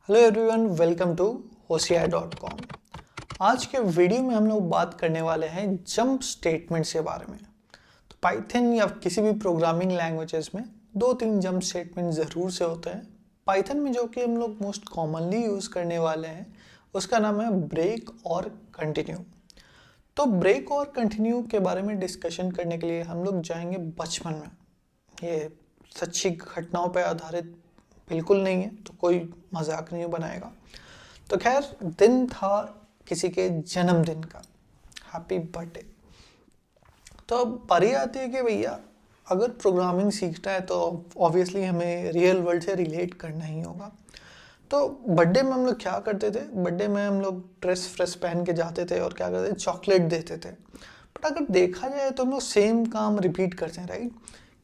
Hello everyone, welcome to Hoshiyar dot com. आज के video में हम लोग बात करने वाले हैं जंप स्टेटमेंट्स के बारे में। तो पाइथन या किसी भी प्रोग्रामिंग लैंग्वेजेस में दो तीन जंप स्टेटमेंट ज़रूर से होते हैं। पाइथन में जो कि हम लोग मोस्ट कॉमनली यूज़ करने वाले हैं उसका नाम है ब्रेक और कंटिन्यू। तो ब्रेक और कंटिन्यू के बारे में डिस्कशन करने के लिए हम लोग जाएंगे बचपन में। ये सच्ची घटनाओं पर आधारित बिल्कुल नहीं है, तो कोई मजाक नहीं बनाएगा। तो खैर, दिन था किसी के जन्मदिन का, हैप्पी बर्थडे। तो अब बारी आती है कि भैया अगर प्रोग्रामिंग सीखना है तो ऑब्वियसली हमें रियल वर्ल्ड से रिलेट करना ही होगा। तो बर्थडे में हम लोग क्या करते थे? बर्थडे में हम लोग ड्रेस फ्रेस पहन के जाते थे और क्या करते थे, चॉकलेट देते थे। बट अगर देखा जाए तो हम लोग सेम काम रिपीट करते हैं, राइट?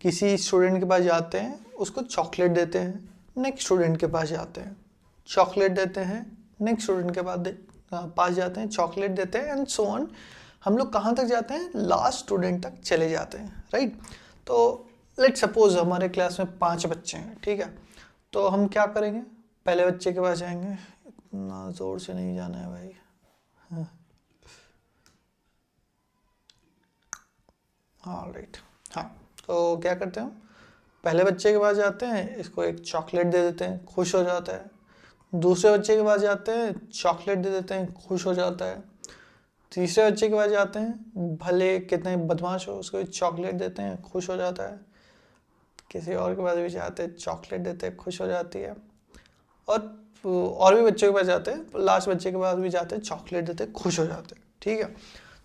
किसी स्टूडेंट के पास जाते हैं, उसको चॉकलेट देते हैं, नेक्स्ट स्टूडेंट के पास जाते हैं, चॉकलेट देते हैं, नेक्स्ट स्टूडेंट के पास जाते हैं, चॉकलेट देते हैं, एंड सो ऑन। हम लोग कहाँ तक जाते हैं? लास्ट स्टूडेंट तक चले जाते हैं, राइट? तो लेट सपोज हमारे क्लास में 5 बच्चे हैं, ठीक है? तो हम क्या करेंगे? पहले बच्चे के पास जाएंगे। इतना ज़ोर से नहीं जाना है भाई। हाँ राइट। हाँ, तो क्या करते हैं? पहले बच्चे के पास जाते हैं, इसको एक चॉकलेट दे देते हैं, खुश हो जाता है। दूसरे बच्चे के पास जाते हैं, चॉकलेट दे देते हैं, खुश हो जाता है। तीसरे बच्चे के पास जाते हैं, भले कितने बदमाश हो, उसको चॉकलेट देते हैं, खुश हो जाता है। किसी और के पास भी जाते हैं, चॉकलेट देते हैं, खुश हो जाती है। और भी बच्चों के पास जाते हैं, लास्ट बच्चे के पास भी जाते हैं, चॉकलेट देते हैं, खुश हो जाते हैं, ठीक है?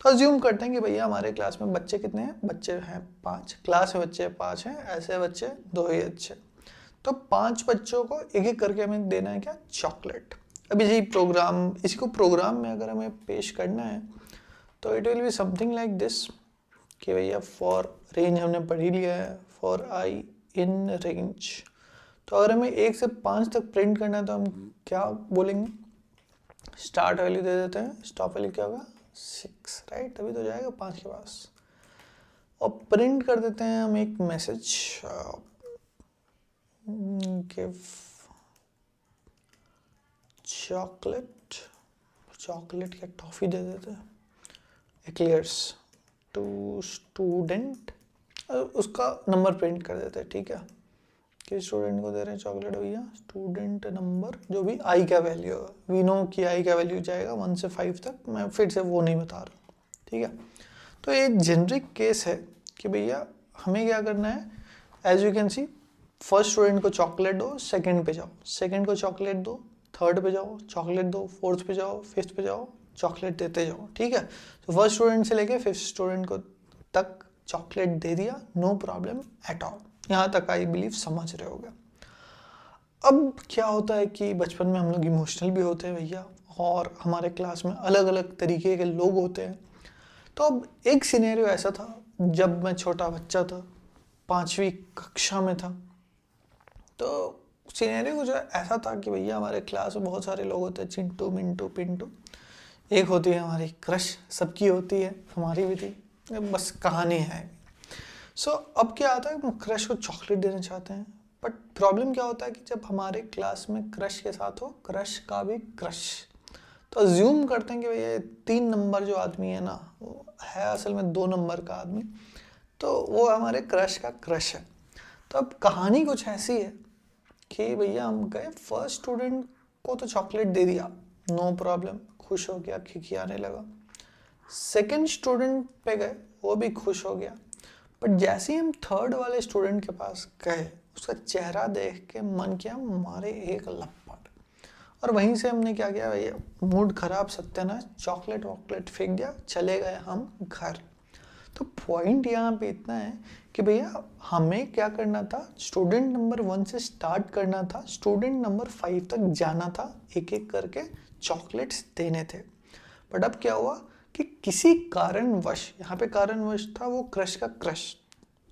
तो अज्यूम करते हैं कि भैया हमारे क्लास में बच्चे कितने हैं? बच्चे हैं 5, क्लास में बच्चे 5 हैं, ऐसे बच्चे 2 ही अच्छे। तो 5 बच्चों को एक एक करके हमें देना है क्या? चॉकलेट। अब इसी को प्रोग्राम में अगर हमें पेश करना है तो it will be something like this कि भैया फॉर रेंज हमने पढ़ ही लिया है, फॉर आई इन रेंज। तो अगर हमें 1 से 5 तक प्रिंट करना है तो हम क्या बोलेंगे? स्टार्ट वैल्यू दे देते हैं, स्टॉप वैल्यू क्या होगा? 6, राइट? तभी तो जाएगा 5 के पास। और प्रिंट कर देते हैं हम एक मैसेज, गिव चॉकलेट। चॉकलेट क्या टॉफ़ी दे देते हैं, एक्लियर्स टू स्टूडेंट। उसका नंबर प्रिंट कर देते हैं, ठीक है? किस स्टूडेंट को दे रहे हैं चॉकलेट भैया? स्टूडेंट नंबर, जो भी आई का वैल्यू है, वी नो कि आई का वैल्यू जाएगा 1 से 5 तक, मैं फिर से वो नहीं बता रहा, ठीक है? तो ये जेनरिक केस है कि भैया हमें क्या करना है। As you can see, first student को चॉकलेट दो, सेकंड पे जाओ, सेकंड को चॉकलेट दो, थर्ड पे जाओ, चॉकलेट दो, फोर्थ पे जाओ, फिफ्थ पे जाओ, चॉकलेट देते जाओ, ठीक है? तो फर्स्ट स्टूडेंट से लेके फिफ्थ स्टूडेंट को तक चॉकलेट दे दिया, नो प्रॉब्लम एट ऑल। यहाँ तक आई बिलीव समझ रहे होगे। अब क्या होता है कि बचपन में हम लोग इमोशनल भी होते हैं भैया, और हमारे क्लास में अलग अलग तरीके के लोग होते हैं। तो अब एक सिनेरियो ऐसा था, जब मैं छोटा बच्चा था, 5वीं कक्षा में था। तो सिनेरियो कुछ ऐसा था कि भैया हमारे क्लास में बहुत सारे लोग होते हैं, चिंटू, मिंटू, पिंटू। एक होती है हमारी क्रश, सबकी होती है, हमारी भी थी, बस कहानी है। सो अब क्या आता है, हम क्रश को चॉकलेट देना चाहते हैं, बट प्रॉब्लम क्या होता है कि जब हमारे क्लास में क्रश के साथ हो क्रश का भी क्रश, तो अज्यूम करते हैं कि भैया 3 नंबर जो आदमी है ना, वो है असल में 2 नंबर का आदमी, तो वो हमारे क्रश का क्रश है। तो अब कहानी कुछ ऐसी है कि भैया हम गए, फर्स्ट स्टूडेंट को तो चॉकलेट दे दिया, नो प्रॉब्लम, खुश हो गया, खिखियाने लगा। सेकंड स्टूडेंट पे गए, वो भी खुश हो गया। बट जैसे ही हम थर्ड वाले स्टूडेंट के पास गए, उसका चेहरा देख के मन किया मारे एक लपट, और वहीं से हमने क्या किया भैया, मूड खराब, सत्यानाश, चॉकलेट वॉकलेट फेंक दिया, चले गए हम घर। तो पॉइंट यहाँ पे इतना है कि भैया हमें क्या करना था, स्टूडेंट नंबर 1 से स्टार्ट करना था, स्टूडेंट नंबर 5 तक जाना था, एक एक करके चॉकलेट्स देने थे। बट अब क्या हुआ कि किसी कारणवश, यहाँ पे कारणवश था वो क्रश का क्रश,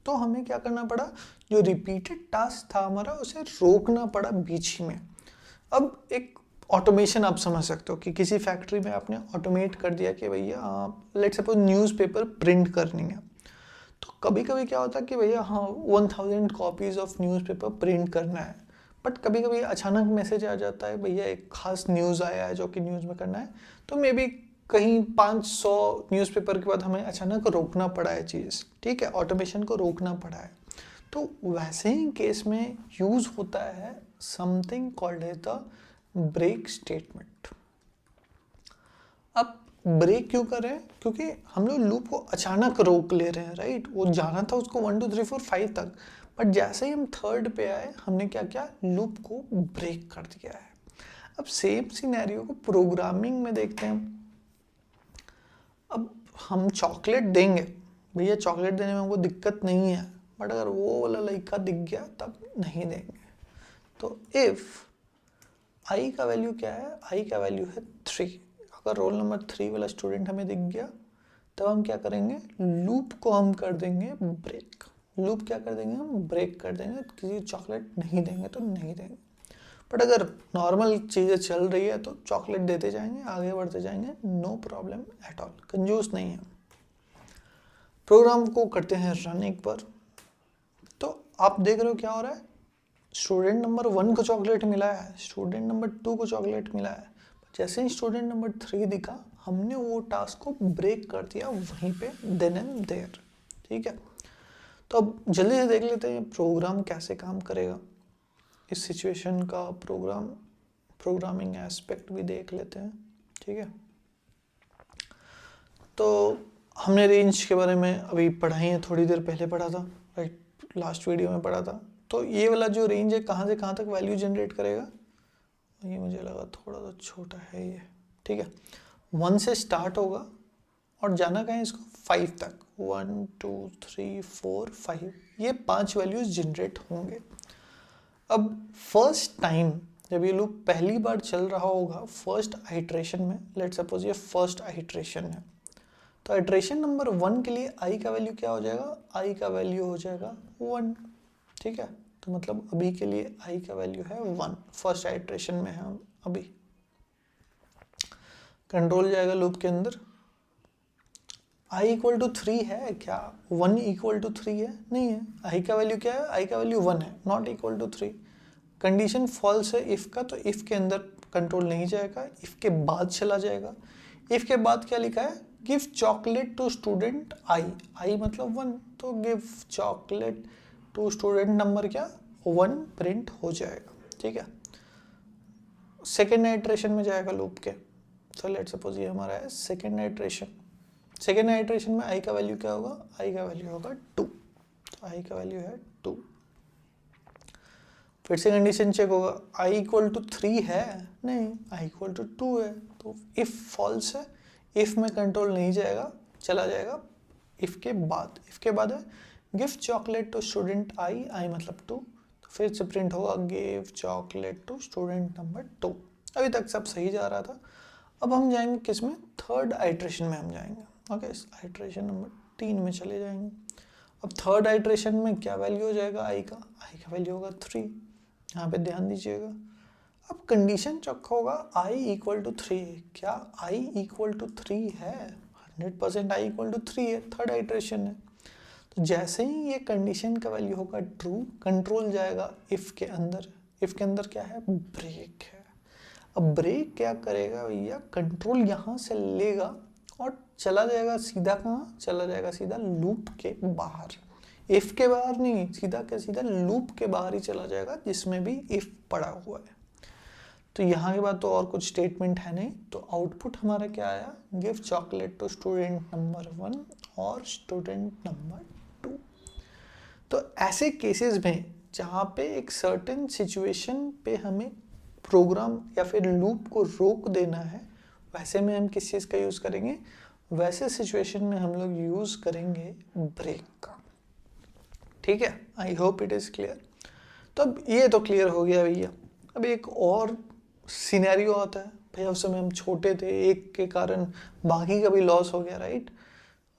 तो हमें क्या करना पड़ा, जो रिपीटेड टास्क था हमारा, उसे रोकना पड़ा बीच ही में। अब एक ऑटोमेशन आप समझ सकते हो कि किसी फैक्ट्री में आपने ऑटोमेट कर दिया कि भैया लेट्स सपोज न्यूज़पेपर प्रिंट करनी है। तो कभी कभी क्या होता है कि भैया 1000 कॉपीज़ ऑफ न्यूज़पेपर प्रिंट करना है, बट कभी कभी अचानक मैसेज आ जाता है भैया एक खास न्यूज़ आया है जो कि न्यूज़ में करना है, तो मे बी कहीं 500 न्यूज़पेपर के बाद हमें अचानक रोकना पड़ा है चीज़, ठीक है, ऑटोमेशन को रोकना पड़ा है। तो वैसे ही केस में यूज़ होता है something called as the break statement. अब ब्रेक क्यों कर रहे हैं? क्योंकि हम लोग लूप को अचानक रोक ले रहे हैं, राइट। वो जाना था उसको 1 2 3 4 5 तक, बट जैसे ही हम थर्ड पे आए हमने क्या किया, लूप को ब्रेक कर दिया है। अब सेम सिनेरियो को प्रोग्रामिंग में देखते हैं। अब हम चॉकलेट देंगे, भैया चॉकलेट देने में हमको दिक्कत नहीं है, बट अगर वो वाला लड़का दिख गया तब नहीं देंगे। तो इफ़ आई का वैल्यू क्या है, आई का वैल्यू है 3, अगर रोल नंबर 3 वाला स्टूडेंट हमें दिख गया तब हम क्या करेंगे, लूप को हम कर देंगे ब्रेक। लूप क्या कर देंगे, हम ब्रेक कर देंगे, किसी चॉकलेट नहीं देंगे तो नहीं देंगे। बट अगर नॉर्मल चीज़ें चल रही है तो चॉकलेट देते जाएंगे, आगे बढ़ते जाएंगे, नो प्रॉब्लम एट ऑल, कंजूस नहीं है। प्रोग्राम को करते हैं रन एक बार। तो आप देख रहे हो क्या हो रहा है, स्टूडेंट नंबर 1 को चॉकलेट मिला है, स्टूडेंट नंबर 2 को चॉकलेट मिला है। जैसे ही स्टूडेंट नंबर 3 दिखा हमने वो टास्क को ब्रेक कर दिया वहीं पे, देन एंड देयर, ठीक है। तो अब जल्दी से देख लेते हैं प्रोग्राम कैसे काम करेगा। इस सिचुएशन का प्रोग्रामिंग एस्पेक्ट भी देख लेते हैं, ठीक है। तो हमने रेंज के बारे में अभी पढ़ाई है, थोड़ी देर पहले पढ़ा था, राइट, लास्ट वीडियो में पढ़ा था। तो ये वाला जो रेंज है कहाँ से कहाँ तक वैल्यू जनरेट करेगा, ये मुझे लगा थोड़ा सा छोटा है ये, ठीक है। 1 से स्टार्ट होगा और जाना कहें इसको 5 तक, 1 2 3 4 5, ये 5 वैल्यूज जनरेट होंगे। अब फर्स्ट टाइम जब ये लूप पहली बार चल रहा होगा, फर्स्ट आइट्रेशन में, लेट्स सपोज ये फर्स्ट आइट्रेशन है, तो आइट्रेशन नंबर 1 के लिए आई का वैल्यू क्या हो जाएगा, आई का वैल्यू हो जाएगा 1, ठीक है। तो मतलब अभी के लिए आई का वैल्यू है 1, फर्स्ट आइट्रेशन में है हम अभी। कंट्रोल जाएगा लूप के अंदर, i इक्वल टू 3 है क्या, 1 इक्वल टू 3 है, नहीं है। i का वैल्यू क्या है, i का वैल्यू 1 है, not equal to 3। Condition false है इफ़ का, तो इफ़ के अंदर कंट्रोल नहीं जाएगा, इफ़ के बाद चला जाएगा। इफ़ के बाद क्या लिखा है, give chocolate to student i मतलब 1, तो give chocolate to student number क्या 1 प्रिंट हो जाएगा, ठीक है। सेकेंड आइट्रेशन में जाएगा लूप के, तो लेट्स सपोज ये हमारा है सेकेंड आइट्रेशन। सेकेंड आइट्रेशन में आई का वैल्यू क्या होगा, आई का वैल्यू होगा 2, तो आई का वैल्यू है 2। फिर से कंडीशन चेक होगा, आई इक्वल टू 3 है, नहीं, आई इक्वल टू 2 है, तो इफ़ फॉल्स है, इफ़ में कंट्रोल नहीं जाएगा, चला जाएगा इफ़ के बाद है give chocolate to student i मतलब 2, तो फिर से प्रिंट होगा give chocolate to student number 2। अभी तक सब सही जा रहा था। अब हम जाएंगे किस में, थर्ड आइट्रेशन में हम जाएंगे, ओके, इस आइट्रेशन नंबर 3 में चले जाएंगे। अब थर्ड आइट्रेशन में क्या वैल्यू हो जाएगा आई का वैल्यू होगा 3, यहाँ पे ध्यान दीजिएगा। अब कंडीशन चेक होगा i इक्वल टू 3, क्या i इक्वल टू 3 है, 100% i इक्वल टू 3 है, थर्ड आइट्रेशन है। तो जैसे ही ये कंडीशन का वैल्यू होगा ट्रू, कंट्रोल जाएगा इफ़ के अंदर, इफ़ के अंदर क्या है, ब्रेक है। अब ब्रेक क्या करेगा भैया, कंट्रोल यहाँ से लेगा और चला जाएगा सीधा कहाँ, चला जाएगा सीधा लूप के बाहर, इफ़ के बाहर नहीं, सीधा के सीधा लूप के बाहर ही चला जाएगा जिसमें भी इफ़ पड़ा हुआ है। तो यहाँ के बाद तो और कुछ स्टेटमेंट है नहीं, तो आउटपुट हमारा क्या आया, give chocolate to student number 1 और स्टूडेंट नंबर 2। तो ऐसे केसेस में जहाँ पे एक सर्टेन सिचुएशन पे हमें प्रोग्राम या फिर लूप को रोक देना है, वैसे में हम किस चीज़ का यूज़ करेंगे, वैसे सिचुएशन में हम लोग यूज़ करेंगे ब्रेक का, ठीक है। I hope it is clear. तो अब ये तो क्लियर हो गया भैया। अब एक और सिनेरियो आता है, भैया उस समय हम छोटे थे, एक के कारण बाकी का भी लॉस हो गया, राइट,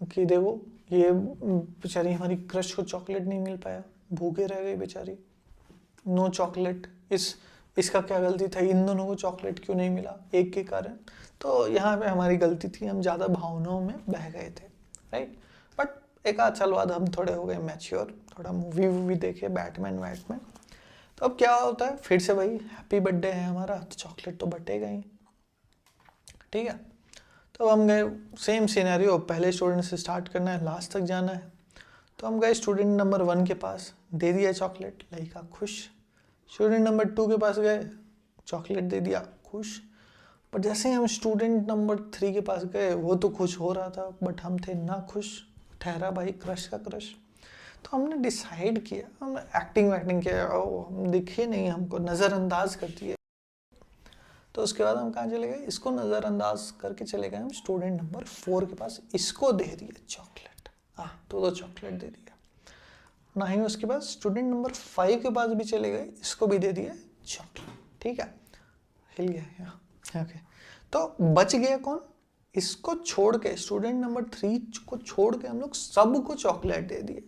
कि देखो ये बेचारी हमारी क्रश को चॉकलेट नहीं मिल पाया, भूखे रह गई बेचारी, नो चॉकलेट। इसका क्या गलती था, इन दोनों को चॉकलेट क्यों नहीं मिला एक के कारण। तो यहाँ पे हमारी गलती थी, हम ज़्यादा भावनाओं में बह गए थे, राइट। बट एक आध साल बाद हम थोड़े हो गए मैच्योर, थोड़ा मूवी देखे, बैटमैन। तो तो अब क्या होता है, फिर से भाई हैप्पी बर्थडे है हमारा, तो चॉकलेट तो बटेगा ही, ठीक है। तो हम गए, सेम सिनेरियो, पहले स्टूडेंट से स्टार्ट करना है, लास्ट तक जाना है। तो हम गए स्टूडेंट नंबर 1 के पास, दे दिया चॉकलेट, लड़का खुश। स्टूडेंट नंबर 2 के पास गए, चॉकलेट दे दिया, खुश। बट जैसे ही हम स्टूडेंट नंबर 3 के पास गए, वो तो खुश हो रहा था, बट हम थे ना खुश, ठहरा भाई क्रश का क्रश। तो हमने डिसाइड किया, हमने एक्टिंग वैक्टिंग किया, हम दिखे नहीं, हमको नज़रअंदाज करती है। तो उसके बाद हम कहाँ चले गए, इसको नज़रअंदाज करके चले गए हम स्टूडेंट नंबर 4 के पास, इसको दे दिया चॉकलेट, तो चॉकलेट दे दिया। ना ही उसके बाद स्टूडेंट नंबर 5 के पास भी चले गए, इसको भी दे दिया चॉकलेट, ठीक है, हिल गया यहाँ, ओके। तो बच गया कौन, इसको छोड़ के, स्टूडेंट नंबर 3 को छोड़ के हम लोग सबको चॉकलेट दे दिए।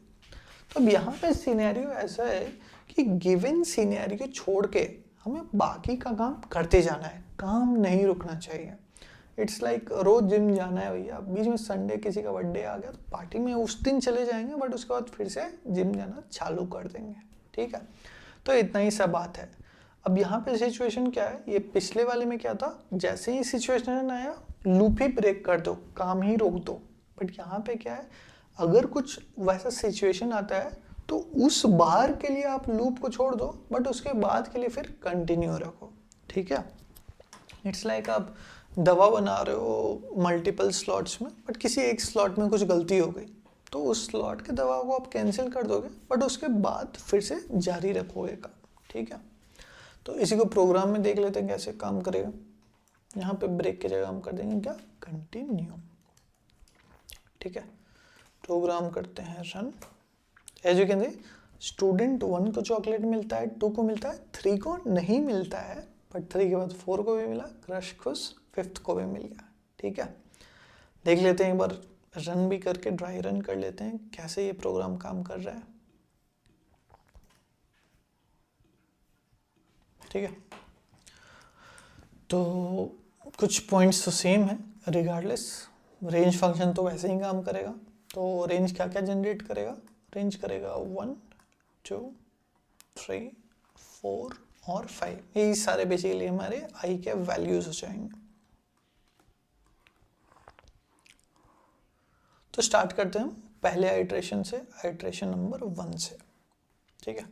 तो अब यहाँ पे सिनेरियो ऐसा है कि गिवन सिनेरियो छोड़ के हमें बाकी का काम करते जाना है, काम नहीं रुकना चाहिए। इट्स लाइक रोज जिम जाना है भैया, बीच में संडे किसी का बर्थडे आ गया तो पार्टी में उस दिन चले जाएंगे, बट उसके बाद फिर से जिम जाना चालू कर देंगे, ठीक है। तो इतना ही सा बात है। अब यहाँ पे सिचुएशन क्या है, ये पिछले वाले में क्या था, जैसे ही सिचुएशन आया लूप ही ब्रेक कर दो, काम ही रोक दो। बट यहाँ पे क्या है, अगर कुछ वैसा सिचुएशन आता है तो उस बार के लिए आप लूप को छोड़ दो, बट उसके बाद के लिए फिर कंटिन्यू रखो, ठीक है। इट्स लाइक आप दवा बना रहे हो मल्टीपल स्लॉट्स में, बट किसी एक स्लॉट में कुछ गलती हो गई, तो उस स्लॉट के दवा को आप कैंसिल कर दोगे, बट उसके बाद फिर से जारी रखोगे काम, ठीक है। तो इसी को प्रोग्राम में देख लेते हैं कैसे काम करेगा। यहाँ पे ब्रेक की जगह हम कर देंगे क्या, कंटिन्यू, ठीक है। प्रोग्राम करते हैं run. As you can see, student 1 को चॉकलेट मिलता है, 2 को मिलता है, 3 को नहीं मिलता है, बट 3 के बाद 4 को भी मिला, क्रश खुश, 5th को भी मिल गया, ठीक है। देख लेते हैं एक बार, रन भी करके ड्राई रन कर लेते हैं कैसे ये प्रोग्राम काम कर रहा है, ठीक है। तो कुछ पॉइंट्स तो सेम है रिगार्डलेस, रेंज फंक्शन तो वैसे ही काम करेगा। तो रेंज क्या क्या जनरेट करेगा, रेंज करेगा 1 2 3 4 और 5, यही सारे बेसिकली हमारे आई के वैल्यूज हो जाएंगे। तो स्टार्ट करते हैं पहले आइट्रेशन से, आइट्रेशन नंबर 1 से, ठीक है।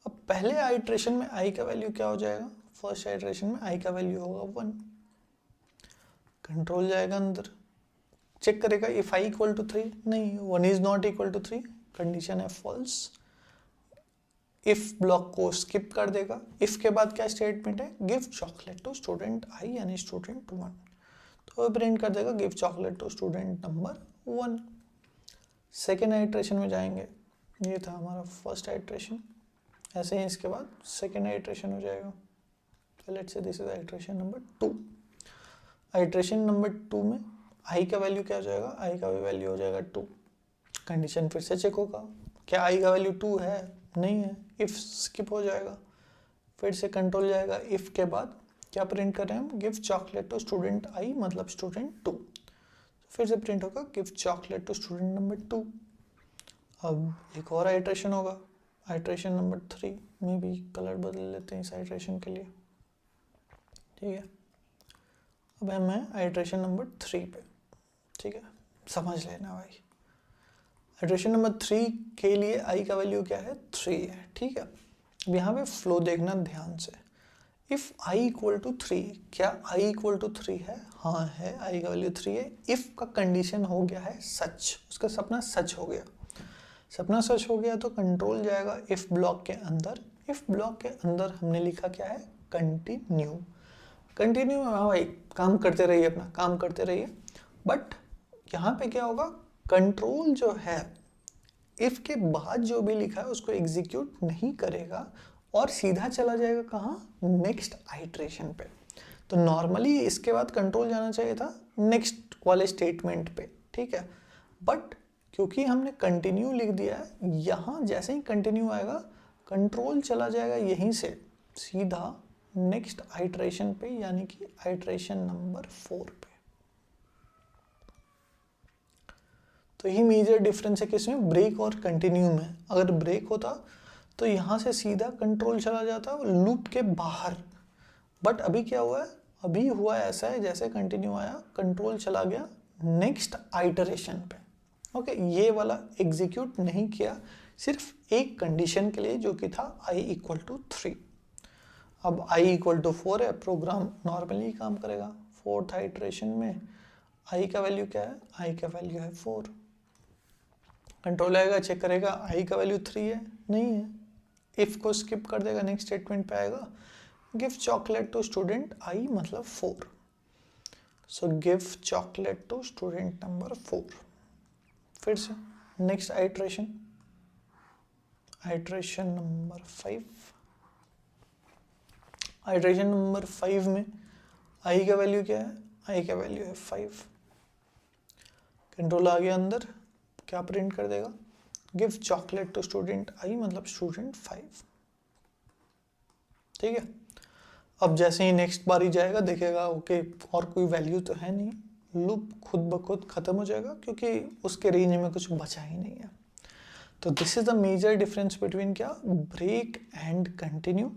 अब पहले आइट्रेशन में आई का वैल्यू क्या हो जाएगा, फर्स्ट आइट्रेशन में आई का वैल्यू होगा 1, कंट्रोल जाएगा अंदर, चेक करेगा इफ आई इक्वल टू 3, नहीं 1 is not equal to 3, condition है फॉल्स। इफ ब्लॉक को स्किप कर देगा, इफ के बाद क्या स्टेटमेंट है, give chocolate to student i यानी स्टूडेंट 1, तो प्रिंट कर देगा give chocolate to student number 1। Second iteration में जाएंगे, ये था हमारा फर्स्ट आइट्रेशन, ऐसे ही इसके बाद सेकेंड आइट्रेशन हो जाएगा, let's say this is iteration number 2। Iteration number 2 में आई का वैल्यू क्या हो जाएगा, आई का भी वैल्यू हो जाएगा 2, कंडीशन फिर से चेक होगा, क्या आई का वैल्यू 2 है, नहीं है, इफ स्किप हो जाएगा, फिर से कंट्रोल जाएगा, इफ के बाद क्या प्रिंट कर रहे हैं हम, give chocolate to student i मतलब स्टूडेंट 2, फिर से प्रिंट होगा give chocolate to student number 2। अब एक और आइट्रेशन होगा, आइट्रेशन नंबर 3 में भी कलर बदल लेते हैं इस आइट्रेशन के लिए, ठीक है। अब हम हैं आइट्रेशन नंबर 3 पे, ठीक है, समझ लेना भाई। आइट्रेशन नंबर 3 के लिए आई का वैल्यू क्या है, 3 है, ठीक है। अब यहाँ पे फ्लो देखना ध्यान से, इफ आई इक्वल टू 3, क्या आई इक्वल टू 3 है, हाँ है, आई का वैल्यू 3 है। इफ का कंडीशन हो गया है सच, उसका सपना सच हो गया, सपना सच हो गया तो कंट्रोल जाएगा इफ ब्लॉक के अंदर, इफ ब्लॉक के अंदर हमने लिखा क्या है, कंटिन्यू, कंटिन्यू, हाँ भाई काम करते रहिए, अपना काम करते रहिए। बट यहाँ पे क्या होगा, कंट्रोल जो है इफ के बाद जो भी लिखा है उसको एग्जीक्यूट नहीं करेगा और सीधा चला जाएगा कहाँ, नेक्स्ट आइट्रेशन पे। तो नॉर्मली इसके बाद कंट्रोल जाना चाहिए था नेक्स्ट वाले स्टेटमेंट पे, ठीक है। बट क्योंकि हमने कंटिन्यू लिख दिया है, यहाँ जैसे ही कंटिन्यू आएगा कंट्रोल चला जाएगा यहीं से सीधा नेक्स्ट आइट्रेशन पे, यानी कि आइट्रेशन नंबर 4 पे। तो यही मेजर डिफरेंस है किसमें, ब्रेक और कंटिन्यू में। अगर ब्रेक होता तो यहाँ से सीधा कंट्रोल चला जाता है लूप के बाहर। बट अभी क्या हुआ है, अभी हुआ ऐसा है जैसे कंटिन्यू आया कंट्रोल चला गया नेक्स्ट आइटरेशन पे। ओके, ये वाला एग्जीक्यूट नहीं किया, सिर्फ एक कंडीशन के लिए जो कि था i इक्वल टू 3। अब i इक्वल टू 4 है, प्रोग्राम नॉर्मली काम करेगा। फोर्थ आइटरेशन में i का वैल्यू क्या है, i का वैल्यू है 4। कंट्रोल आएगा, चेक करेगा i का वैल्यू 3 है, नहीं है, इफ को स्किप कर देगा, नेक्स्ट स्टेटमेंट पे आएगा give chocolate to student i मतलब 4। So give chocolate to student number 4। फिर से next iteration, iteration number 5। Iteration number 5 में i का वैल्यू क्या है, i का वैल्यू है 5। कंट्रोल आ गया अंदर, क्या प्रिंट कर देगा, give chocolate to student i मतलब स्टूडेंट 5। ठीक है, अब जैसे ही नेक्स्ट बारी जाएगा देखेगा ओके और कोई वैल्यू तो है नहीं, लूप खुद ब खुद खत्म हो जाएगा क्योंकि उसके रेंज में कुछ बचा ही नहीं है। तो this is the major difference between क्या, ब्रेक एंड कंटिन्यू।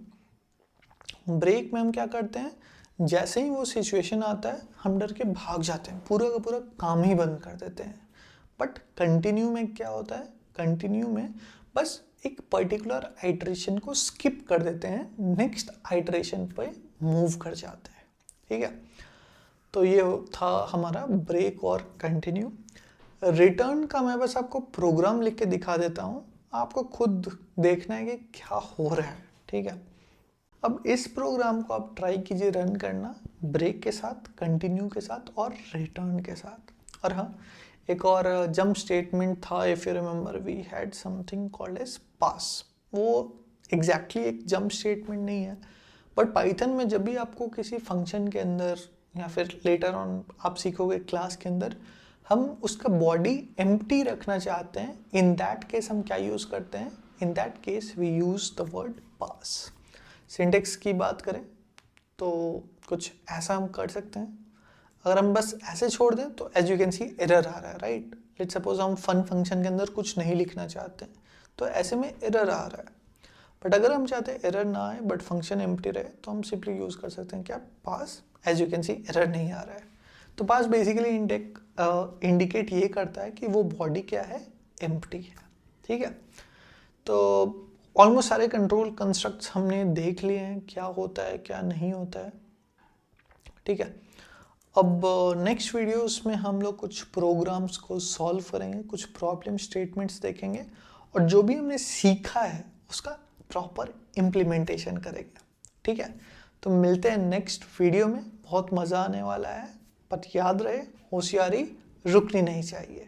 ब्रेक में हम क्या करते हैं, जैसे ही वो सिचुएशन आता है हम डर के भाग जाते हैं, पूरा का पूरा काम ही बंद कर देते हैं। बट कंटिन्यू में क्या होता है, कंटिन्यू में बस एक पर्टिकुलर आइटरेशन को स्किप कर देते हैं, नेक्स्ट आइटरेशन पे मूव कर जाते हैं। ठीक है, तो ये था हमारा ब्रेक और कंटिन्यू। रिटर्न का मैं बस आपको प्रोग्राम लिख के दिखा देता हूँ, आपको खुद देखना है कि क्या हो रहा है। ठीक है, अब इस प्रोग्राम को आप ट्राई कीजिए रन करना ब्रेक के साथ, कंटिन्यू के साथ और रिटर्न के साथ। और हाँ, एक और जंप स्टेटमेंट था, if you remember we had something called as pass. वो एग्जैक्टली एक जंप स्टेटमेंट नहीं है, बट पाइथन में जब भी आपको किसी फंक्शन के अंदर या फिर लेटर ऑन आप सीखोगे क्लास के अंदर हम उसका बॉडी एम्प्टी रखना चाहते हैं, इन दैट केस हम क्या यूज़ करते हैं, in that case we use the word pass. Syntax की बात करें तो कुछ ऐसा हम कर सकते हैं, अगर हम बस ऐसे छोड़ दें तो as you can see error आ रहा है, राइट। लेट्स सपोज हम फन फंक्शन के अंदर कुछ नहीं लिखना चाहते हैं तो ऐसे में एरर आ रहा है। बट अगर हम चाहते हैं एरर ना आए बट फंक्शन एम्प्टी रहे तो हम सिंपली यूज़ कर सकते हैं क्या, pass. As you can see error नहीं आ रहा है, तो पास बेसिकली इंडिकेट ये करता है कि वो बॉडी क्या है, एम्प्टी है। ठीक है, तो ऑलमोस्ट सारे कंट्रोल कंस्ट्रक्ट्स हमने देख लिए हैं, क्या होता है क्या नहीं होता है। ठीक है, अब नेक्स्ट वीडियोस में हम लोग कुछ प्रोग्राम्स को सॉल्व करेंगे, कुछ प्रॉब्लम स्टेटमेंट्स देखेंगे और जो भी हमने सीखा है उसका प्रॉपर इम्प्लीमेंटेशन करेंगे। ठीक है, तो मिलते हैं नेक्स्ट वीडियो में, बहुत मज़ा आने वाला है। बट याद रहे, होशियारी रुकनी नहीं चाहिए।